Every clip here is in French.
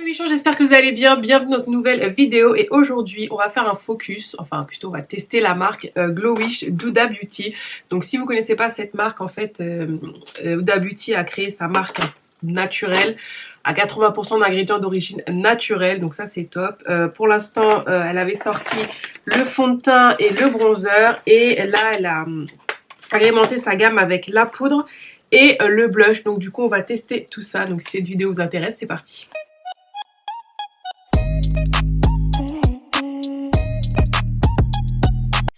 Michon, j'espère que vous allez bien, bienvenue dans cette nouvelle vidéo et aujourd'hui on va faire un focus, enfin plutôt on va tester la marque Glowish d'Huda Beauty. Donc si vous connaissez pas cette marque, en fait Huda Beauty a créé sa marque naturelle à 80% d'ingrédients d'origine naturelle, donc ça c'est top. Pour l'instant elle avait sorti le fond de teint et le bronzer et là elle a agrémenté sa gamme avec la poudre et le blush. Donc du coup on va tester tout ça, donc si cette vidéo vous intéresse, c'est parti.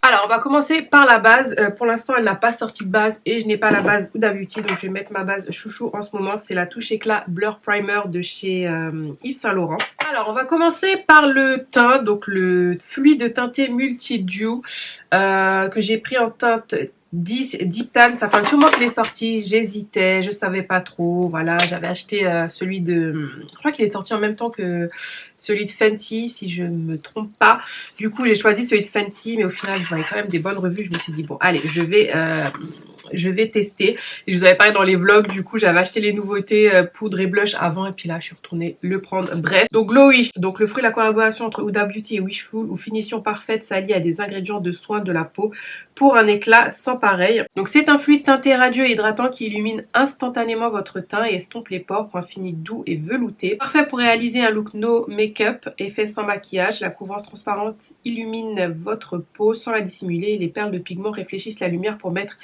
Alors on va commencer par la base. Pour l'instant elle n'a pas sorti de base et je n'ai pas la base Huda Beauty, donc je vais mettre ma base chouchou en ce moment. C'est la touche éclat Blur Primer de chez Yves Saint Laurent. Alors on va commencer par le teint, donc le fluide teinté Multi Dew que j'ai pris en teinte 10 Deep Tan. Ça fait un petit moment qu'il est sorti, j'hésitais, je savais pas trop, voilà. J'avais acheté celui de, je crois qu'il est sorti en même temps que celui de Fenty si je me trompe pas. Du coup j'ai choisi celui de Fenty, mais au final je voyais quand même des bonnes revues. Je me suis dit bon allez, je vais tester. Et je vous avais parlé dans les vlogs, du coup j'avais acheté les nouveautés poudre et blush avant et puis là je suis retournée le prendre. Bref, donc Glowish, donc le fruit de la collaboration entre Huda Beauty et Wishful, où finition parfaite s'allie à des ingrédients de soins de la peau pour un éclat sans pareil. Donc c'est un fluide teinté radieux et hydratant qui illumine instantanément votre teint et estompe les pores pour un fini doux et velouté. Parfait pour réaliser un look no make-up, effet sans maquillage. La couvrance transparente illumine votre peau sans la dissimuler et les perles de pigments réfléchissent la lumière pour mettre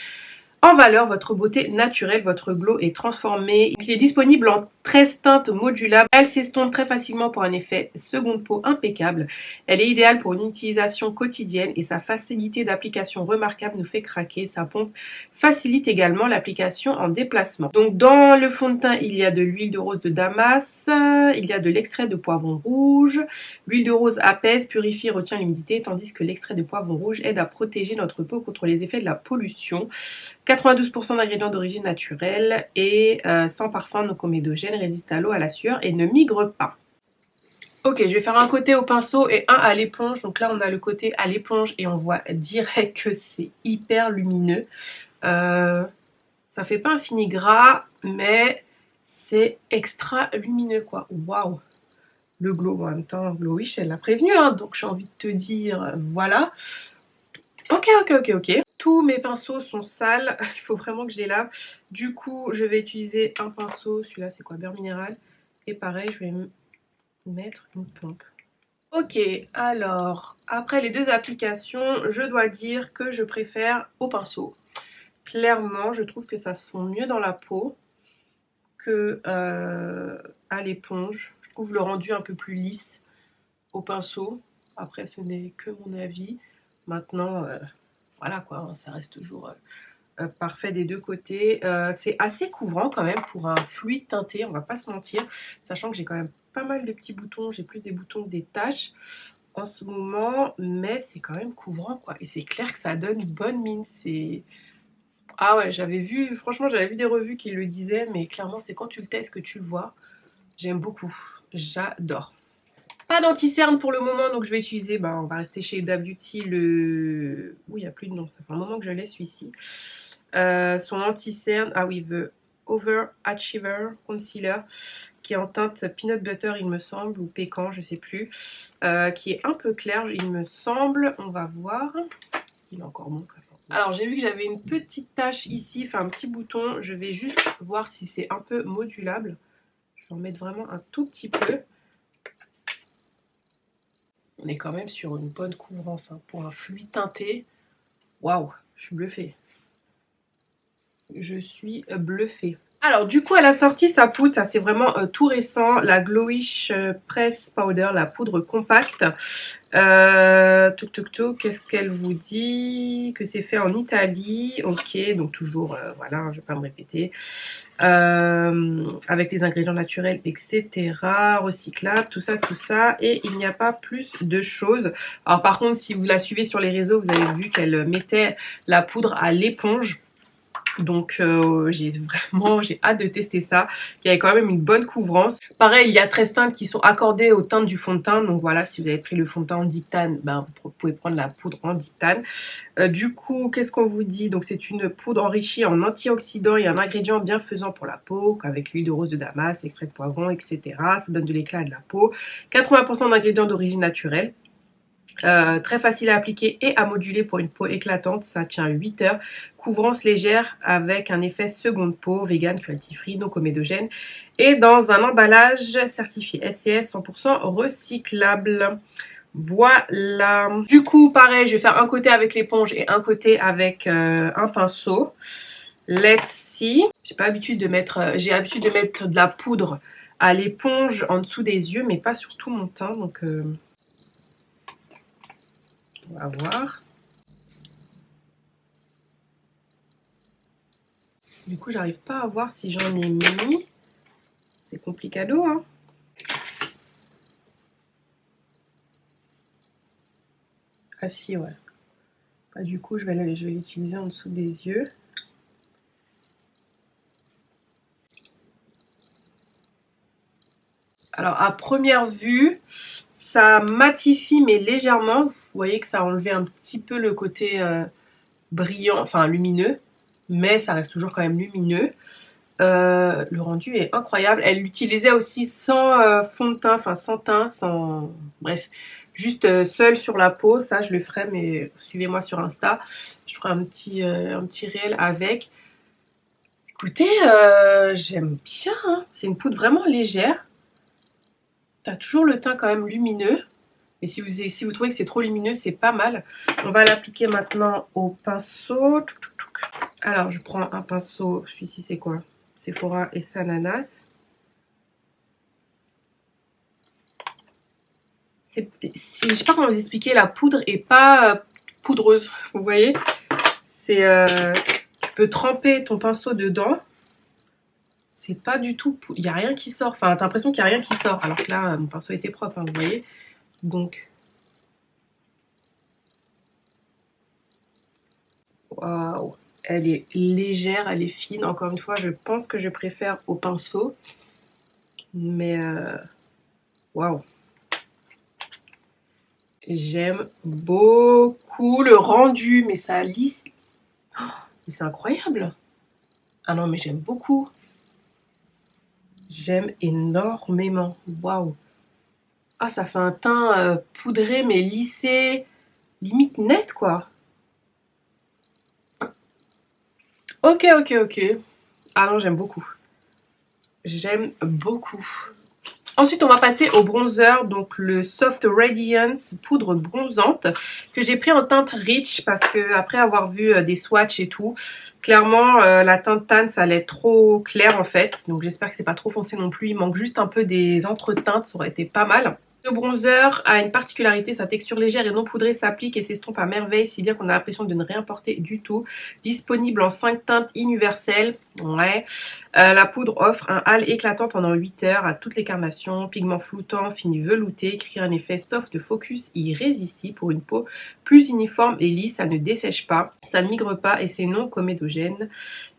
en valeur votre beauté naturelle. Votre glow est transformé. Il est disponible en 13 teintes modulables. Elle s'estompe très facilement pour un effet seconde peau impeccable. Elle est idéale pour une utilisation quotidienne et sa facilité d'application remarquable nous fait craquer. Sa pompe facilite également l'application en déplacement. Donc dans le fond de teint, il y a de l'huile de rose de Damas, il y a de l'extrait de poivron rouge. L'huile de rose apaise, purifie, retient l'humidité, tandis que l'extrait de poivron rouge aide à protéger notre peau contre les effets de la pollution. 92% d'ingrédients d'origine naturelle et sans parfum non comédogène, résiste à l'eau, à la sueur et ne migre pas. Ok, je vais faire un côté au pinceau et un à l'éponge. Donc là on a le côté à l'éponge et on voit direct que c'est hyper lumineux. Ça fait pas un fini gras, mais c'est extra lumineux quoi. Waouh! Le glow, en même temps, Glowish elle l'a prévenu, hein, donc j'ai envie de te dire, voilà. Ok. Tous mes pinceaux sont sales, il faut vraiment que je les lave. Du coup, je vais utiliser un pinceau, celui-là c'est quoi, beurre minéral. Et pareil, je vais mettre une pompe. Ok, alors, après les deux applications, je dois dire que je préfère au pinceau. Clairement, je trouve que ça se fond mieux dans la peau que à l'éponge. Je trouve le rendu un peu plus lisse au pinceau. Après, ce n'est que mon avis. Maintenant, voilà quoi, ça reste toujours parfait des deux côtés. C'est assez couvrant quand même pour un fluide teinté, on va pas se mentir. Sachant que j'ai quand même pas mal de petits boutons, j'ai plus des boutons que des taches en ce moment. Mais c'est quand même couvrant quoi. Et c'est clair que ça donne une bonne mine. C'est... Ah ouais, j'avais vu, franchement j'avais vu des revues qui le disaient. Mais clairement c'est quand tu le testes que tu le vois. J'aime beaucoup, j'adore. Pas d'anti-cerne pour le moment, donc je vais utiliser, on va rester chez Huda Beauty, le... Oui, il n'y a plus de nom, ça fait un moment que je l'ai celui-ci. Son anti-cerne, ah oui, The Overachiever Concealer, qui est en teinte Peanut Butter, il me semble, ou Pécan, je sais plus, qui est un peu clair, il me semble. On va voir. Est-ce qu'il est encore bon, ça? Alors, j'ai vu que j'avais une petite tache ici, enfin un petit bouton. Je vais juste voir si c'est un peu modulable. Je vais en mettre vraiment un tout petit peu. On est quand même sur une bonne couvrance hein, pour un fluide teinté. Waouh, je suis bluffée. Je suis bluffée. Alors du coup elle a sorti sa poudre, ça c'est vraiment tout récent, la Glowish Press Powder, la poudre compacte. Qu'est-ce qu'elle vous dit? Que c'est fait en Italie, ok, donc toujours, voilà, je ne vais pas me répéter. Avec les ingrédients naturels, etc. Recyclable, tout ça. Et il n'y a pas plus de choses. Alors par contre, si vous la suivez sur les réseaux, vous avez vu qu'elle mettait la poudre à l'éponge. Donc j'ai hâte de tester ça. Il y avait quand même une bonne couvrance. Pareil, il y a 13 teintes qui sont accordées aux teintes du fond de teint. Donc voilà, si vous avez pris le fond de teint en diptane, ben, vous pouvez prendre la poudre en diptane. Du coup, qu'est-ce qu'on vous dit? Donc c'est une poudre enrichie en antioxydants et en ingrédients bienfaisants pour la peau, avec l'huile de rose de Damas, extrait de poivron, etc. Ça donne de l'éclat à de la peau. 80% d'ingrédients d'origine naturelle. Très facile à appliquer et à moduler pour une peau éclatante, ça tient 8 heures. Couvrance légère avec un effet seconde peau, vegan, cruelty free, non comédogène et dans un emballage certifié FCS 100% recyclable. Voilà. Du coup, pareil, je vais faire un côté avec l'éponge et un côté avec un pinceau. Let's see. J'ai l'habitude de mettre de la poudre à l'éponge en dessous des yeux, mais pas sur tout mon teint, donc on va voir. Du coup, j'arrive pas à voir si j'en ai mis. C'est complicado, hein. Ah si, ouais. Bah, du coup, je vais l'utiliser en dessous des yeux. Alors, à première vue, ça matifie, mais légèrement. Vous voyez que ça a enlevé un petit peu le côté brillant, enfin lumineux. Mais ça reste toujours quand même lumineux. Le rendu est incroyable. Elle l'utilisait aussi sans fond de teint, enfin sans teint, sans... Bref, juste seule sur la peau. Ça, je le ferai, mais suivez-moi sur Insta. Je ferai un petit réel avec. Écoutez, j'aime bien, hein. C'est une poudre vraiment légère. T'as toujours le teint quand même lumineux. Et si vous trouvez que c'est trop lumineux, c'est pas mal. On va l'appliquer maintenant au pinceau. Alors, je prends un pinceau. Celui-ci, c'est quoi? Sephora et Sananas. Je sais pas comment vous expliquer, la poudre est pas poudreuse, vous voyez. Tu peux tremper ton pinceau dedans. C'est pas du tout, il n'y a rien qui sort. Enfin, t'as l'impression qu'il n'y a rien qui sort. Alors que là, mon pinceau était propre, hein, vous voyez. Donc, waouh. Elle est légère, elle est fine. Encore une fois, je pense que je préfère au pinceau. Mais, waouh. J'aime beaucoup le rendu, mais ça lisse. Oh, mais c'est incroyable. Ah non, mais j'aime beaucoup. J'aime énormément. Waouh. Ah, ça fait un teint poudré, mais lissé. Limite net, quoi. Ok, ok, ok. Ah non, j'aime beaucoup. J'aime beaucoup. Ensuite, on va passer au bronzer, donc le Soft Radiance poudre bronzante que j'ai pris en teinte Rich parce que après avoir vu des swatchs et tout, clairement la teinte tan ça allait être trop clair en fait. Donc j'espère que c'est pas trop foncé non plus. Il manque juste un peu des entre-teintes, ça aurait été pas mal. Le bronzer a une particularité, sa texture légère et non poudrée s'applique et s'estompe à merveille, si bien qu'on a l'impression de ne rien porter du tout. Disponible en 5 teintes universelles. Ouais. La poudre offre un hâle éclatant pendant 8 heures à toutes les carnations, pigments floutants, fini velouté, crée un effet soft focus irrésistible pour une peau plus uniforme et lisse, ça ne dessèche pas, ça ne migre pas et c'est non comédogène.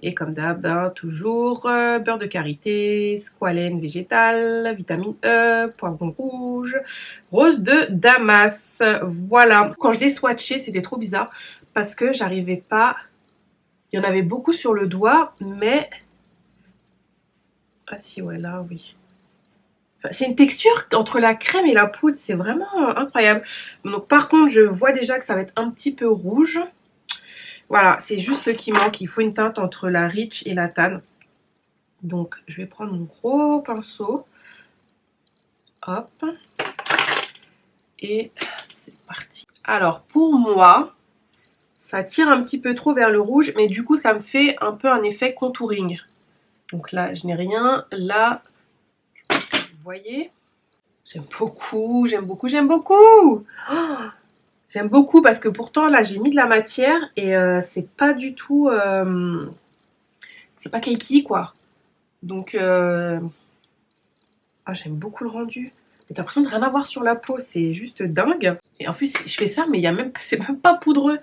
Et comme d'hab, hein, toujours beurre de karité, squalène végétale, vitamine E, poivron rouge, rose de Damas. Voilà. Quand je l'ai swatché, c'était trop bizarre parce que j'arrivais pas... Il y en avait beaucoup sur le doigt, mais... Ah si, ouais, là, oui. Enfin, c'est une texture entre la crème et la poudre, c'est vraiment incroyable. Donc par contre, je vois déjà que ça va être un petit peu rouge. Voilà, c'est juste ce qui manque. Il faut une teinte entre la Rich et la Tan. Donc, je vais prendre mon gros pinceau. Hop. Et c'est parti. Alors, pour moi, ça tire un petit peu trop vers le rouge, mais du coup, ça me fait un peu un effet contouring. Donc là, je n'ai rien. Là, vous voyez, j'aime beaucoup, j'aime beaucoup, j'aime beaucoup. Oh, j'aime beaucoup parce que pourtant, là, j'ai mis de la matière et c'est pas du tout... c'est pas cakey, quoi. Donc, ah, j'aime beaucoup le rendu. T'as l'impression de rien avoir sur la peau, c'est juste dingue. Et en plus, je fais ça, mais c'est même pas poudreux.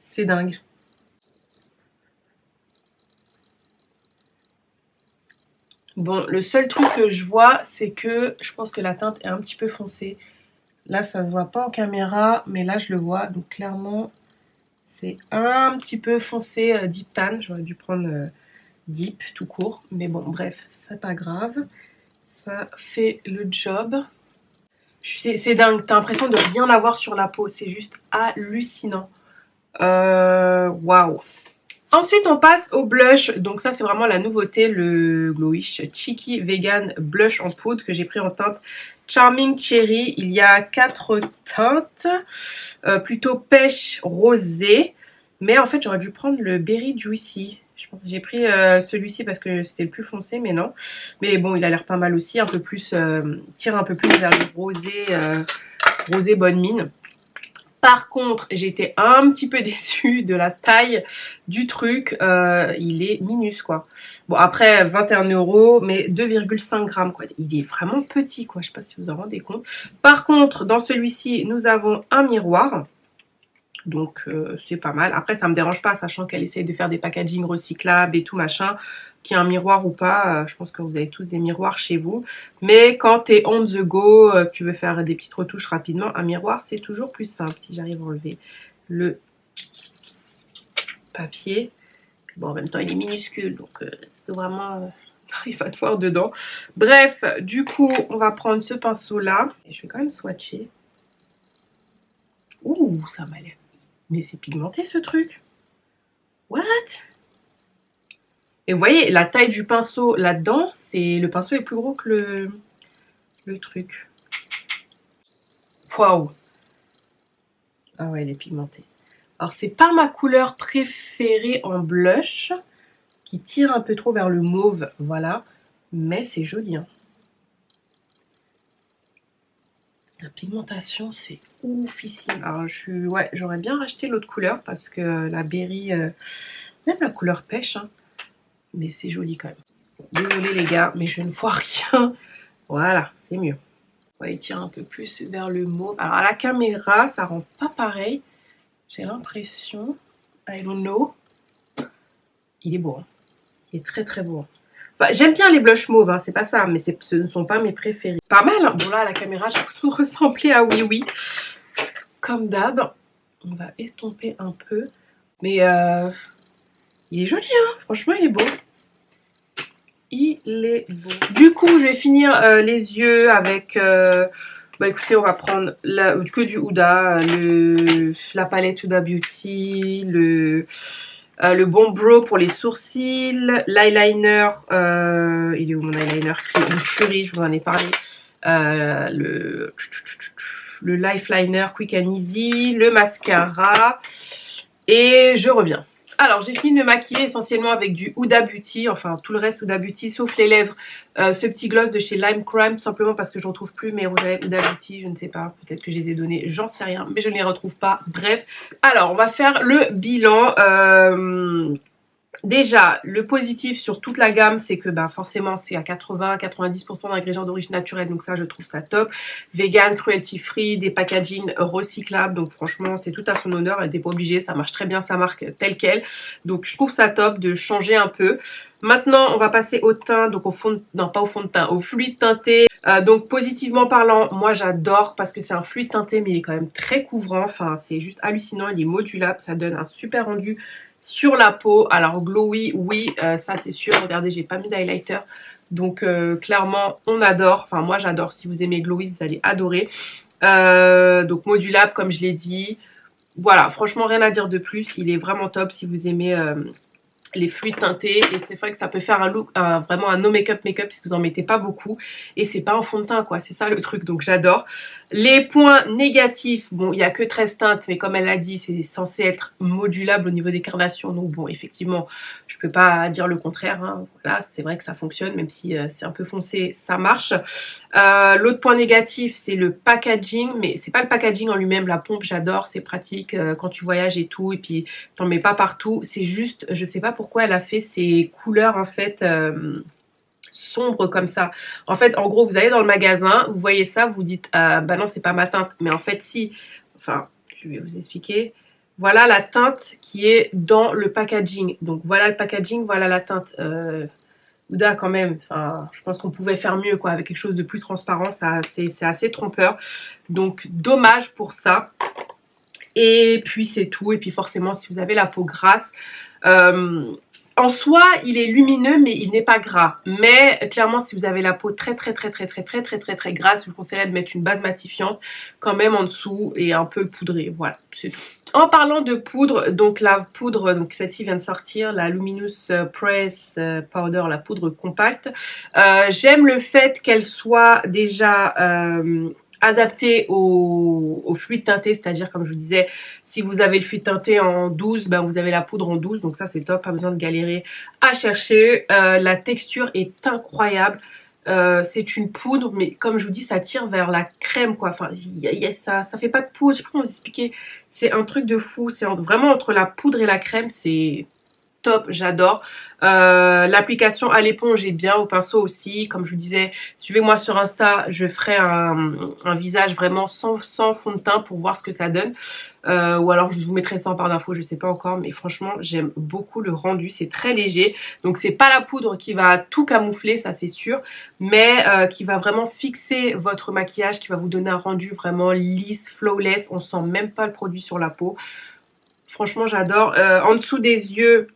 C'est dingue. Bon, le seul truc que je vois, c'est que je pense que la teinte est un petit peu foncée. Là, ça se voit pas en caméra, mais là, je le vois. Donc, clairement, c'est un petit peu foncé Deep Tan. J'aurais dû prendre Deep tout court. Mais bon, bref, c'est pas grave. Ça fait le job. C'est dingue, t'as l'impression de rien avoir sur la peau. C'est juste hallucinant. Waouh. Ensuite, on passe au blush. Donc ça, c'est vraiment la nouveauté, le Glowish Cheeky Vegan Blush en poudre que j'ai pris en teinte Charming Cherry. Il y a 4 teintes, plutôt pêche rosée. Mais en fait, j'aurais dû prendre le Berry Juicy. Je pense que j'ai pris celui-ci parce que c'était le plus foncé, mais non. Mais bon, il a l'air pas mal aussi, un peu plus, tire un peu plus vers le rosé, rosé bonne mine. Par contre, j'ai été un petit peu déçue de la taille du truc. Il est minus, quoi. Bon, après, 21 €, mais 2,5 grammes, quoi. Il est vraiment petit, quoi. Je sais pas si vous en rendez compte. Par contre, dans celui-ci, nous avons un miroir. Donc, c'est pas mal. Après, ça me dérange pas, sachant qu'elle essaye de faire des packaging recyclables et tout, machin. Qu'il y ait un miroir ou pas, je pense que vous avez tous des miroirs chez vous. Mais quand t'es on the go, que tu veux faire des petites retouches rapidement, un miroir c'est toujours plus simple. Si j'arrive à enlever le papier. Bon, en même temps il est minuscule, donc c'est vraiment... il va te voir dedans. Bref, du coup, on va prendre ce pinceau là. Et je vais quand même swatcher. Ouh, ça m'a l'air... Mais c'est pigmenté ce truc. What? Et vous voyez, la taille du pinceau là-dedans, le pinceau est plus gros que le truc. Waouh! Ah ouais, il est pigmenté. Alors, c'est pas ma couleur préférée en blush, qui tire un peu trop vers le mauve, voilà. Mais c'est joli, hein. La pigmentation, c'est oufissime. Alors, ouais, j'aurais bien racheté l'autre couleur, parce que la berry, même la couleur pêche, hein. Mais c'est joli quand même. Désolée les gars, mais je ne vois rien. Voilà, c'est mieux. Ouais, il tire un peu plus vers le mauve. Alors à la caméra, ça rend pas pareil. J'ai l'impression. I don't know. Il est beau. Hein. Il est très très beau. Enfin, j'aime bien les blushs mauves, hein, c'est pas ça, mais ce ne sont pas mes préférés. Pas mal. Hein. Bon là, à la caméra, j'ai l'impression de ressembler à Oui Oui. Comme d'hab. On va estomper un peu. Mais il est joli, hein. Franchement, il est beau. Il est beau. Du coup, je vais finir les yeux avec... bah écoutez, on va prendre que du Huda, la palette Huda Beauty, le Bon Brow pour les sourcils, l'eyeliner, il est où mon eyeliner qui est une tuerie, je vous en ai parlé, le Lifeliner Quick and Easy, le mascara, et je reviens. Alors, j'ai fini de me maquiller essentiellement avec du Huda Beauty, enfin tout le reste Huda Beauty, sauf les lèvres. Ce petit gloss de chez Lime Crime, tout simplement parce que je ne retrouve plus mes rouges à lèvres Huda Beauty, je ne sais pas, peut-être que je les ai donnés, j'en sais rien, mais je ne les retrouve pas. Bref, alors on va faire le bilan. Déjà, le positif sur toute la gamme, c'est que ben, forcément c'est à 80-90% d'ingrédients d'origine naturelle, donc ça je trouve ça top. Vegan, cruelty free, des packaging recyclables, donc franchement c'est tout à son honneur, elle n'était pas obligée, ça marche très bien sa marque telle quelle. Donc je trouve ça top de changer un peu. Maintenant on va passer au teint, donc au fond, non pas au fond de teint, au fluide teinté. Donc positivement parlant, moi j'adore parce que c'est un fluide teinté mais il est quand même très couvrant, enfin c'est juste hallucinant, il est modulable, ça donne un super rendu sur la peau. Alors glowy, oui, ça c'est sûr. Regardez, j'ai pas mis d'highlighter. Donc clairement, on adore. Enfin, moi j'adore. Si vous aimez glowy, vous allez adorer. Donc modulable, comme je l'ai dit. Voilà, franchement, rien à dire de plus. Il est vraiment top si vous aimez les fluides teintés. Et c'est vrai que ça peut faire un look, vraiment un no make-up si vous en mettez pas beaucoup. Et c'est pas un fond de teint, quoi. C'est ça le truc. Donc j'adore. Les points négatifs, bon, il n'y a que 13 teintes, mais comme elle l'a dit, c'est censé être modulable au niveau des carnations. Donc bon, effectivement, je peux pas dire le contraire. Hein. Voilà, c'est vrai que ça fonctionne, même si c'est un peu foncé, ça marche. L'autre point négatif, c'est le packaging, mais c'est pas le packaging en lui-même. La pompe, j'adore, c'est pratique quand tu voyages et tout, et puis t'en mets pas partout. C'est juste, je sais pas pourquoi elle a fait ces couleurs en fait... sombre comme ça. En fait, en gros, vous allez dans le magasin, vous voyez ça, vous dites bah non, c'est pas ma teinte. Mais en fait, si, enfin, je vais vous expliquer. Voilà la teinte qui est dans le packaging. Donc voilà le packaging, voilà la teinte. Huda quand même, enfin, je pense qu'on pouvait faire mieux quoi, avec quelque chose de plus transparent, ça c'est assez trompeur. Donc dommage pour ça. Et puis c'est tout. Et puis forcément si vous avez la peau grasse, en soi il est lumineux mais il n'est pas gras. Mais clairement si vous avez la peau très grasse, je vous conseillerais de mettre une base matifiante quand même en dessous et un peu poudrée. Voilà, c'est tout. En parlant de poudre, donc la poudre, donc celle-ci vient de sortir, la Luminous Press Powder, la poudre compacte. J'aime le fait qu'elle soit déjà adaptée au fluide teinté, c'est-à-dire comme je vous disais, si vous avez le fluide teinté en 12, ben vous avez la poudre en 12, donc ça c'est top, pas besoin de galérer à chercher. La texture est incroyable. C'est une poudre, mais comme je vous dis, ça tire vers la crème quoi. Enfin, ça fait pas de poudre. Je sais pas comment vous expliquer. C'est un truc de fou. C'est vraiment entre la poudre et la crème. C'est top, j'adore. L'application à l'éponge est bien, au pinceau aussi. Comme je vous disais, suivez-moi sur Insta, je ferai un visage vraiment sans fond de teint pour voir ce que ça donne. Ou alors je vous mettrai ça en barre d'infos, je sais pas encore, mais franchement j'aime beaucoup le rendu, c'est très léger. Donc c'est pas la poudre qui va tout camoufler, ça c'est sûr, mais qui va vraiment fixer votre maquillage, qui va vous donner un rendu vraiment lisse, flawless. On sent même pas le produit sur la peau. Franchement j'adore. En dessous des yeux,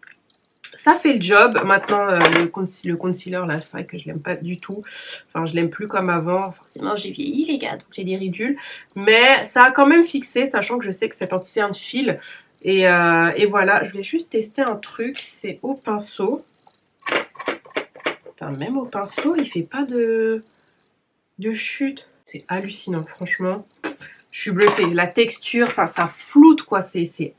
ça fait le job. Maintenant le concealer là, c'est vrai que je l'aime pas du tout. Enfin je l'aime plus comme avant. Forcément j'ai vieilli les gars, donc j'ai des ridules. Mais ça a quand même fixé, sachant que je sais que cet anti-cerne file. Et voilà, je vais juste tester un truc, c'est au pinceau. Putain, même au pinceau il fait pas de chute. C'est hallucinant franchement. Je suis bluffée. La texture, enfin ça floute quoi, c'est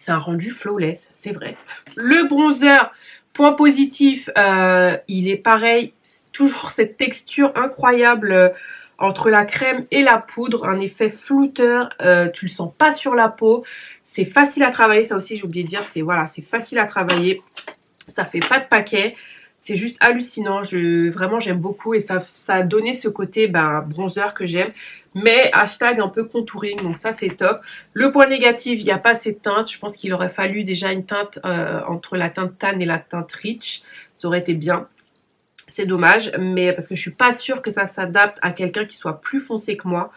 un rendu flawless, c'est vrai. Le bronzer, point positif, il est pareil, toujours cette texture incroyable entre la crème et la poudre, un effet flouteur, tu le sens pas sur la peau, c'est facile à travailler, ça aussi j'ai oublié de dire, c'est facile à travailler, ça fait pas de paquet. C'est juste hallucinant, vraiment j'aime beaucoup et ça a donné ce côté bronzer que j'aime. Mais hashtag un peu contouring, donc ça c'est top. Le point négatif, il n'y a pas assez de teinte. Je pense qu'il aurait fallu déjà une teinte entre la teinte tan et la teinte rich. Ça aurait été bien. C'est dommage, mais parce que je suis pas sûre que ça s'adapte à quelqu'un qui soit plus foncé que moi.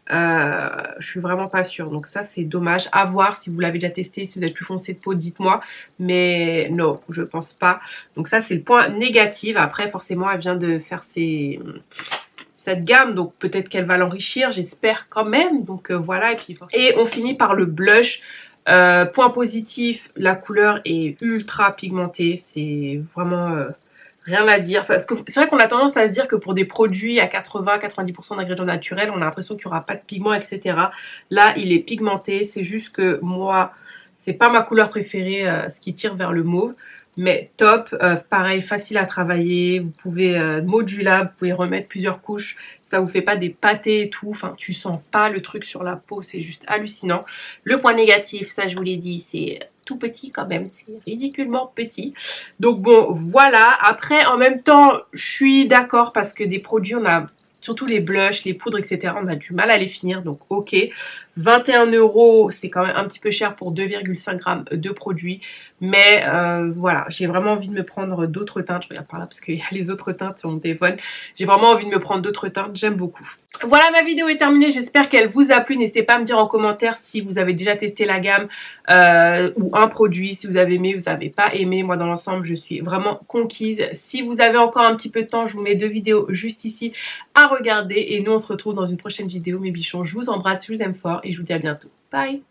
Je suis vraiment pas sûre, donc ça c'est dommage. À voir si vous l'avez déjà testé, si vous êtes plus foncé de peau, dites-moi, mais non, je pense pas. Donc ça c'est le point négatif. Après forcément elle vient de faire cette gamme, donc peut-être qu'elle va l'enrichir, j'espère quand même. Donc voilà, et on finit par le blush. Point positif, la couleur est ultra pigmentée, c'est vraiment rien à dire. Parce que c'est vrai qu'on a tendance à se dire que pour des produits à 80-90% d'ingrédients naturels, on a l'impression qu'il n'y aura pas de pigment, etc. Là, il est pigmenté. C'est juste que moi, c'est pas ma couleur préférée, ce qui tire vers le mauve. Mais top, pareil, facile à travailler. Vous pouvez modulable, vous pouvez remettre plusieurs couches. Ça vous fait pas des pâtés et tout. Enfin, tu sens pas le truc sur la peau, c'est juste hallucinant. Le point négatif, ça je vous l'ai dit, c'est tout petit quand même, c'est ridiculement petit. Donc bon, voilà. Après, en même temps, je suis d'accord parce que des produits, on a surtout les blushs, les poudres, etc. On a du mal à les finir, donc ok. 21 €, c'est quand même un petit peu cher pour 2,5 grammes de produits. Mais voilà, j'ai vraiment envie de me prendre d'autres teintes. Je regarde par là parce qu'il y a les autres teintes sur mon téléphone. J'ai vraiment envie de me prendre d'autres teintes, j'aime beaucoup. Voilà, ma vidéo est terminée, j'espère qu'elle vous a plu. N'hésitez pas à me dire en commentaire si vous avez déjà testé la gamme ou un produit, si vous avez aimé, vous n'avez pas aimé. Moi dans l'ensemble je suis vraiment conquise. Si vous avez encore un petit peu de temps, je vous mets 2 vidéos juste ici à regarder. Et nous on se retrouve dans une prochaine vidéo mes bichons. Je vous embrasse, je vous aime fort et je vous dis à bientôt. Bye.